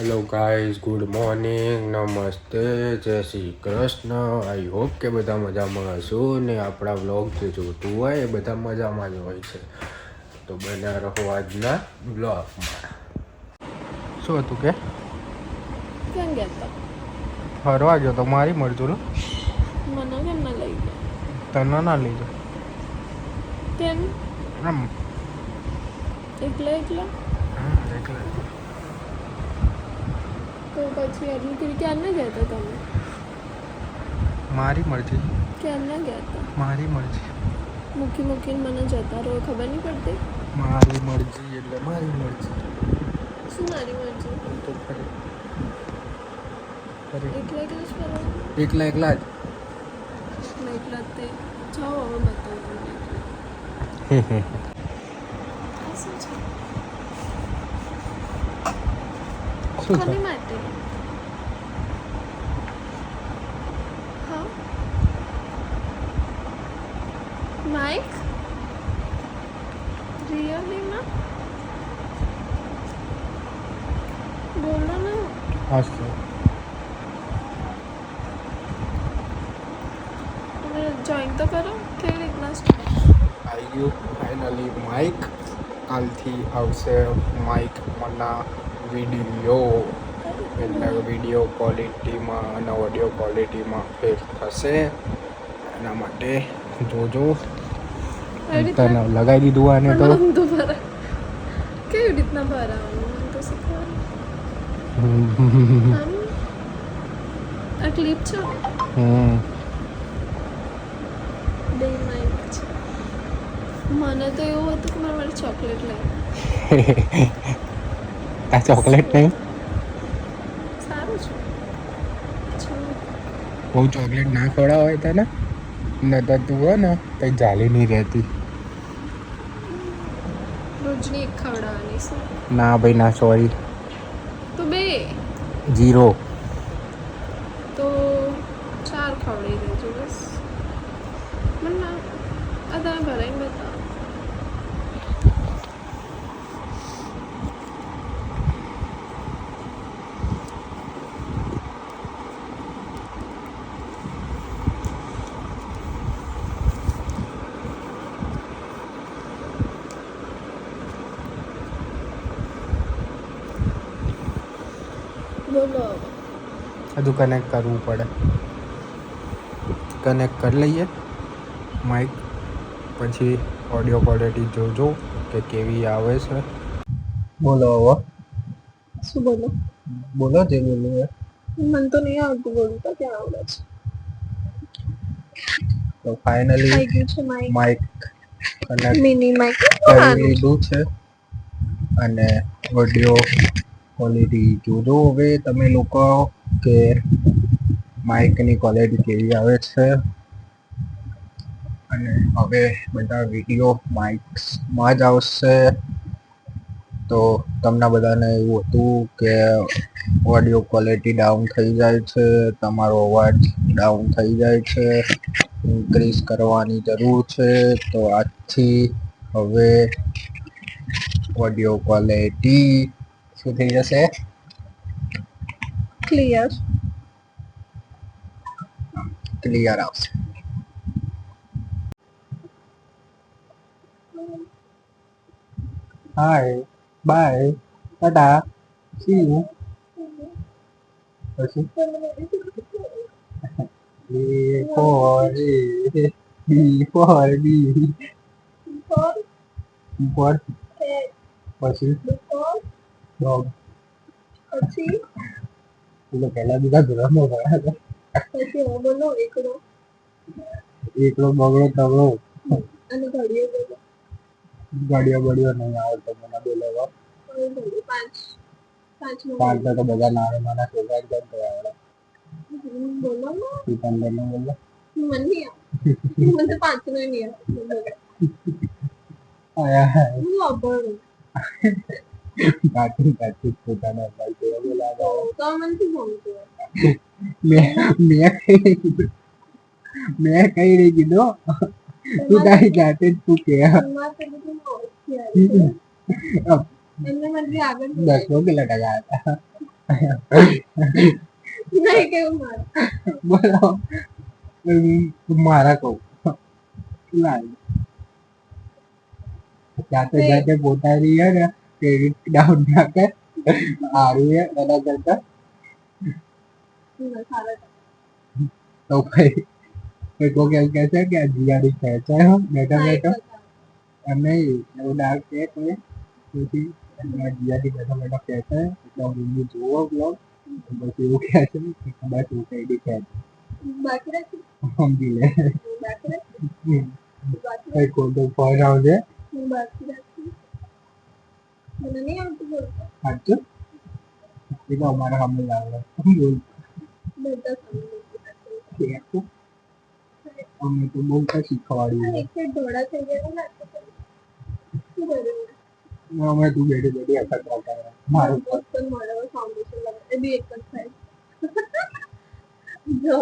Hello guys, good morning, નમસ્તે, જય Shri Krishna. I hope કે બધા મજામાં હશો ને આપણા વ્લોગ જે જોતું હોય એ બધા મજામાં જ હોય છે. તો બન્યા રહો આજના બ્લોગમાં. શું હતું કે ક્યાં ગયા હતા? ફરવા ગયો તો મારી મરજી. મને કેમ ના લઈ ગયા? તને ના લઈ જાઓ કેમ? આમ એકલા એકલા? એકલા તો પછી આટલું કરી ક્યાં ના ગયા હતા તમે? મારી મરજી. ક્યાં ના ગયા હતા? મારી મરજી. મૂકીને મને જતા રહો, ખબર નહીં પડતી? મારી મરજી એટલે મારી મરજી. શું મારી મરજી? તો ખરી એકલા એકલા જ ફરવાનું? એકલા એકલા જ. એકલા તે જાઓ, હવે બતાવો તમને. આ શું છે? શું છે? કોની માટે? હા, માઇક? રિયલીમાં? બોલો ને. હા સર. તમે જોઈન તો કરો. કેવી રીતના? આવી ગયું ફાઇનલી માઇક. કાલથી આવશે માઇક મના વિડીયો, એટલે વિડીયો ક્વોલિટીમાં અને ઓડિયો ક્વોલિટીમાં ફેર થશે. એના માટે જોજો. તને લગાવી દીધું આને તો. કેવી રીતના ભરાવાનું મને તો શીખવાનું. આ ક્લિપ છે બે માઇક છે. મને તો એવું હતું કે મારે ચોકલેટ લઈ. આ ચોકલેટ નહીં, સારું છે. બહુ ચોકલેટ ના ખવડાવ હોય તને ન તો તું હોય ને કંઈ જાલી નહીં રહેતી. રોજની એક ખવડાવવાની છે. ના ભાઈ ના, સોરી. તો બે 0. તો 4 ખવડાવી દેજો બસ. મને ના આ તમે ભરાઈને બતાવો. બોલો. હજુ કનેક્ટ કરવું પડે. કનેક્ટ કરી લઈએ માઇક, પછી ઓડિયો ક્વોલિટી જોજો કે કેવી આવે છે. બોલો હવે. શું બોલો? બોલો જે બોલવું હોય. મને તો નહીં આવતું બોલતા, ક્યાં આવડે છે? તો ફાઇનલી આવી ગયું છે mike. Mike connect mini mike કરી લીધું છે અને ઓડિયો ક્વોલિટી જોજો હવે તમે લોકો કે માઇકની ક્વોલિટી કેવી આવે છે. અને હવે બધા વિડીયો માઇક્સમાં જ આવશે. તો તમને બધાને એવું હતું કે ઓડિયો ક્વોલિટી ડાઉન થઈ જાય છે, તમારો અવાજ ડાઉન થઈ જાય છે, ઇન્ક્રીઝ કરવાની જરૂર છે. તો આજથી હવે ઓડિયો ક્વોલિટી શું થઈ જશે? ક્લિયર આવશે. હાય, બાય, ટાટા, સી યુ. પછી બી ફોર બી ફોર પછી ડોગ. પછી એટલે પહેલા બીજા ધોરણમાં ભણ્યા હતા. પછી બોલો એકડો એકલો બગડો તગડો અને ઘડીએ બોલો. ગાડીઓ બળીઓ નહીં આવડતો મને બોલાવવા. પાંચ તો બધા નાના નાના છોકરા જ આવડે. બોલો ને. તું 15 નો બોલો. મને નહીં આવે. મને તો 5 નો નહીં આવે. આયા હું વાપરું. કાચી પોતાના ભાઈ જેવા બોલાવો. તો મને શું ગમતું? મેં કઈ નહીં કીધું. તું તારી જાતે જ તું કે 10 કેટલા ટકા હતા? નહીં કેવું મારે બોલો મારા કહું લાય જાતે જાતે પોતાની હે ને ક્રેડિટ ડાઉન ના કર હારું હે એના કરતા તો ભાઈ કોઈ કોક એમ કહે છે કે આ જીયાડી ખેંચાય હો બેઠા બેઠા એમ નહીં એવું ડાર્ક છે કોઈ પછી જીયાડી બેઠા બેઠા ખેંચાય એટલે હું રૂમની જોવો બ્લોગ પછી એવું કહે છે કે ખબર શું ક્રેડિટ ખેંચ બાકી રાખી સમજી લે બાકી રાખી કઈ ખોટો ફોન આવશે બાકી રાખી મને નહીં આવતું બોલતા સાચું એટલે અમારે સામે લાગે બોલ બધા સમજી અમે તો બહુ કઈ શીખવાડ્યું એક સાઈડ ધોળા થઈ ગયા ને લાગતું શું કર્યું અમે તું બેઠી બેઠી અસર કરતા મારું પણ મારા ફાઉન્ડેશન લગાવે એ બી એક જ સાઈડ જો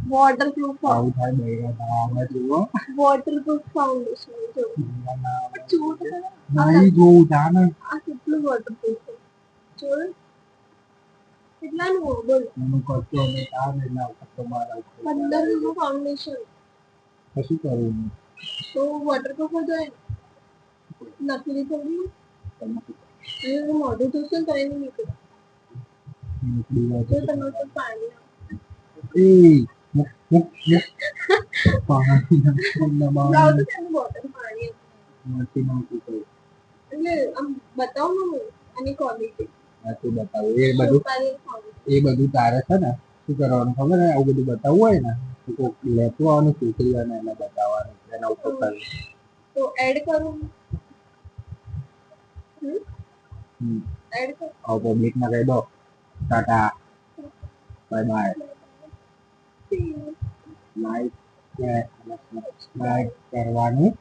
વોટરપ્રૂફ આવું થાય બૈરા અમે જુઓ વોટરપ્રૂફ ફાઉન્ડેશન જો ચૂટ નહીં જોવું જાને આ કેટલું વોટરપ્રૂફ છે જોયું કેટલાનું બોલ એનું કરતો અમે તાર એટલે આવતો મારા 15 નું ફાઉન્ડેશન શું કરવું તો વોટરપ્રૂફ જ હોય નકલી થોડી અને મોઢું ધોશે ને તો એનું નીકળે જો તમે તો પાણી એ પાણી લાવ તો તેનું બોટલ પાણી નથી નાખું કઈ એટલે આમ બતાવ ને હું આની ક્વોલિટી નથી બતાવું એ બધું તારે છે ને શું કરવાનું ખબર ને આવું બધું બતાવવું હોય ને તો કોક લેતું આવવાનું છોકરીઓને એને બતાવવાનું એના ઉપર કરવું તો એડ કરું એડ કર આવું પબ્લિકમાં કહી દો Tata bye bye like share અને સબસ્ક્રાઇબ કરવાનું